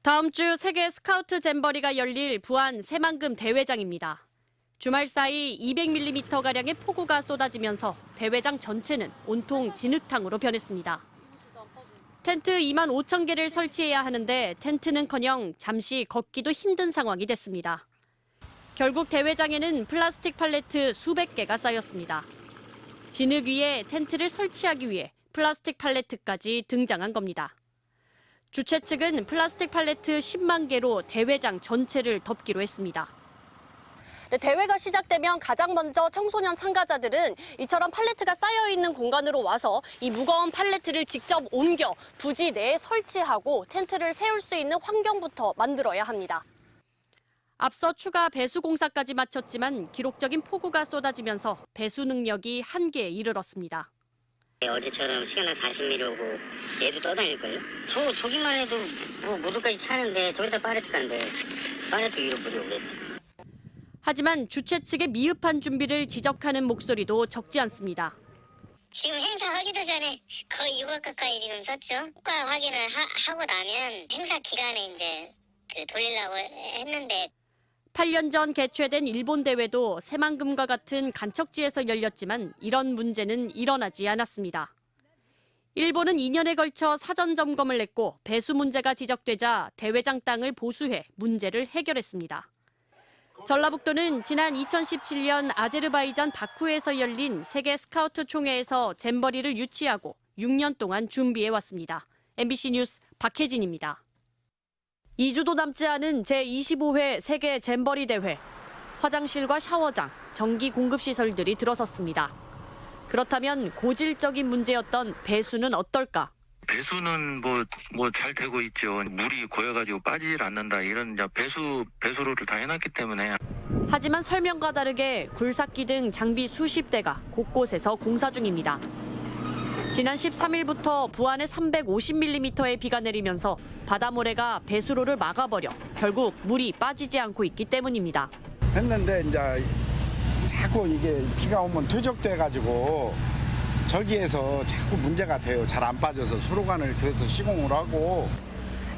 다음 주 세계 스카우트 잼버리가 열릴 부안 새만금 대회장입니다. 주말 사이 200mm가량의 폭우가 쏟아지면서 대회장 전체는 온통 진흙탕으로 변했습니다. 텐트 2만 5천 개를 설치해야 하는데 텐트는커녕 잠시 걷기도 힘든 상황이 됐습니다. 결국 대회장에는 플라스틱 팔레트 수백 개가 쌓였습니다. 진흙 위에 텐트를 설치하기 위해 플라스틱 팔레트까지 등장한 겁니다. 주최 측은 플라스틱 팔레트 10만 개로 대회장 전체를 덮기로 했습니다. 대회가 시작되면 가장 먼저 청소년 참가자들은 이처럼 팔레트가 쌓여있는 공간으로 와서 이 무거운 팔레트를 직접 옮겨 부지 내에 설치하고 텐트를 세울 수 있는 환경부터 만들어야 합니다. 앞서 추가 배수 공사까지 마쳤지만 기록적인 폭우가 쏟아지면서 배수 능력이 한계에 이르렀습니다. 어제처럼 시간 한 40mm 오고 얘도 떠다닐걸요? 저기만 해도 뭐 모두까지 차는데 저기다 파레트 가는데 파레트 위로 물이 오겠지. 하지만 주최 측의 미흡한 준비를 지적하는 목소리도 적지 않습니다. 지금 행사하기도 전에 거의 6억 가까이 지금 썼죠. 효과 확인을 하고 나면 행사 기간에 이제 돌리려고 했는데 8년 전 개최된 일본 대회도 새만금과 같은 간척지에서 열렸지만 이런 문제는 일어나지 않았습니다. 일본은 2년에 걸쳐 사전 점검을 했고 배수 문제가 지적되자 대회장 땅을 보수해 문제를 해결했습니다. 전라북도는 지난 2017년 아제르바이잔 바쿠에서 열린 세계 스카우트 총회에서 잼버리를 유치하고 6년 동안 준비해왔습니다. MBC 뉴스 박혜진입니다. 2주도 남지 않은 제25회 세계 잼버리 대회. 화장실과 샤워장, 전기 공급 시설들이 들어섰습니다. 그렇다면 고질적인 문제였던 배수는 어떨까? 배수는 뭐 잘 되고 있죠. 물이 고여가지고 빠지질 않는다. 이런 배수로를 다 해놨기 때문에. 하지만 설명과 다르게 굴삭기 등 장비 수십 대가 곳곳에서 공사 중입니다. 지난 13일부터 부안에 350mm의 비가 내리면서 바다모래가 배수로를 막아버려 결국 물이 빠지지 않고 있기 때문입니다. 했는데 이제 자꾸 이게 비가 오면 퇴적돼가지고 저기에서 자꾸 문제가 돼요. 잘 안 빠져서 수로관을 그래서 시공을 하고.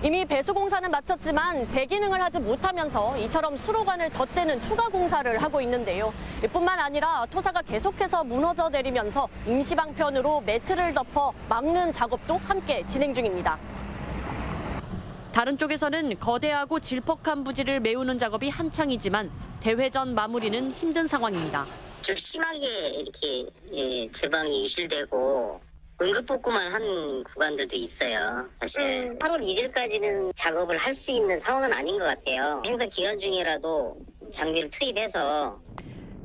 이미 배수 공사는 마쳤지만 재기능을 하지 못하면서 이처럼 수로관을 덧대는 추가 공사를 하고 있는데요. 이뿐만 아니라 토사가 계속해서 무너져 내리면서 임시방편으로 매트를 덮어 막는 작업도 함께 진행 중입니다. 다른 쪽에서는 거대하고 질퍽한 부지를 메우는 작업이 한창이지만 대회 전 마무리는 힘든 상황입니다. 좀 심하게 이렇게 제방이 유실되고 응급복구만 한 구간들도 있어요. 사실 8월 1일까지는 작업을 할 수 있는 상황은 아닌 것 같아요. 행사 기간 중이라도 장비를 투입해서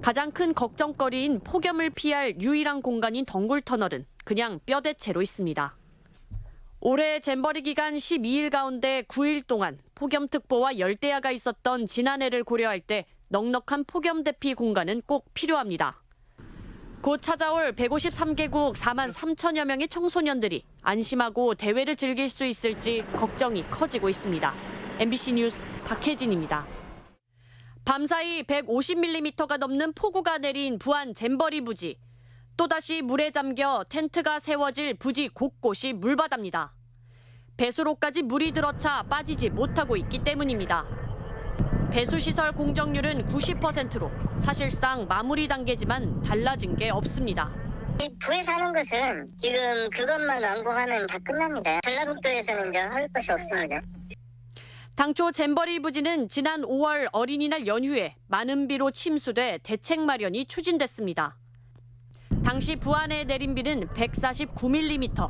가장 큰 걱정거리인 폭염을 피할 유일한 공간인 덩굴 터널은 그냥 뼈대체로 있습니다. 올해 잼버리 기간 12일 가운데 9일 동안 폭염특보와 열대야가 있었던 지난해를 고려할 때 넉넉한 폭염 대피 공간은 꼭 필요합니다. 곧 찾아올 153개국 4만 3천여 명의 청소년들이 안심하고 대회를 즐길 수 있을지 걱정이 커지고 있습니다. MBC 뉴스 박혜진입니다. 밤사이 150mm가 넘는 폭우가 내린 부안 잼버리 부지. 또다시 물에 잠겨 텐트가 세워질 부지 곳곳이 물바다입니다. 배수로까지 물이 들어차 빠지지 못하고 있기 때문입니다. 배수시설 공정률은 90%로 사실상 마무리 단계지만 달라진 게 없습니다. 이 부에서 하는 것은 지금 그것만 완공하면 다 끝납니다. 전라북도에서는 이제 할 것이 없습니다. 당초 잼버리 부지는 지난 5월 어린이날 연휴에 많은 비로 침수돼 대책 마련이 추진됐습니다. 당시 부안에 내린 비는 149mm,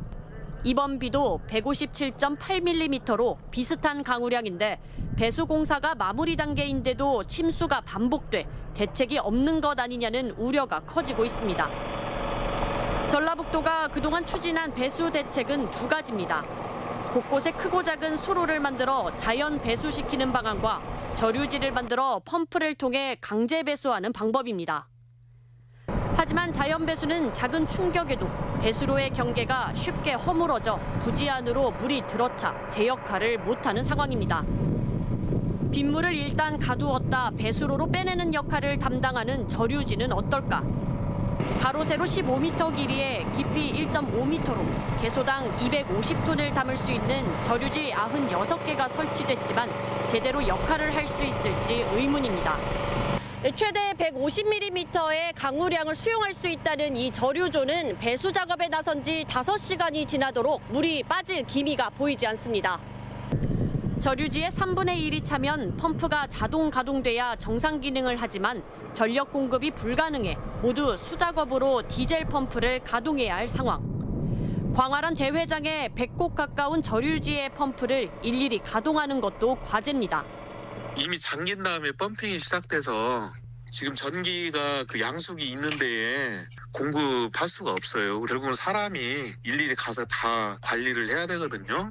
이번 비도 157.8mm로 비슷한 강우량인데 배수 공사가 마무리 단계인데도 침수가 반복돼 대책이 없는 것 아니냐는 우려가 커지고 있습니다. 전라북도가 그동안 추진한 배수 대책은 두 가지입니다. 곳곳에 크고 작은 수로를 만들어 자연 배수시키는 방안과 저류지를 만들어 펌프를 통해 강제 배수하는 방법입니다. 하지만 자연 배수는 작은 충격에도 배수로의 경계가 쉽게 허물어져 부지 안으로 물이 들어차 제 역할을 못하는 상황입니다. 빗물을 일단 가두었다 배수로로 빼내는 역할을 담당하는 저류지는 어떨까? 가로 세로 15m 길이에 깊이 1.5m로 개소당 250톤을 담을 수 있는 저류지 96개가 설치됐지만 제대로 역할을 할 수 있을지 의문입니다. 최대 150mm의 강우량을 수용할 수 있다는 이 저류조는 배수 작업에 나선 지 5시간이 지나도록 물이 빠질 기미가 보이지 않습니다. 저류지의 3분의 1이 차면 펌프가 자동 가동돼야 정상 기능을 하지만 전력 공급이 불가능해 모두 수작업으로 디젤 펌프를 가동해야 할 상황. 광활한 대회장에 100곳 가까운 저류지의 펌프를 일일이 가동하는 것도 과제입니다. 이미 잠긴 다음에 펌핑이 시작돼서 지금 전기가 그 양수기 있는 데에 공급할 수가 없어요. 결국은 사람이 일일이 가서 다 관리를 해야 되거든요.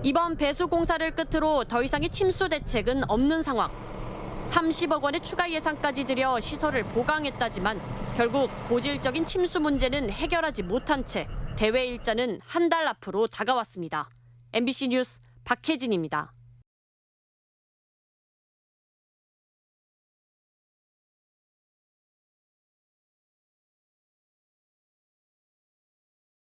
이번 배수 공사를 끝으로 더 이상의 침수 대책은 없는 상황. 30억 원의 추가 예산까지 들여 시설을 보강했다지만 결국 고질적인 침수 문제는 해결하지 못한 채 대회 일자는 한 달 앞으로 다가왔습니다. MBC 뉴스 박혜진입니다.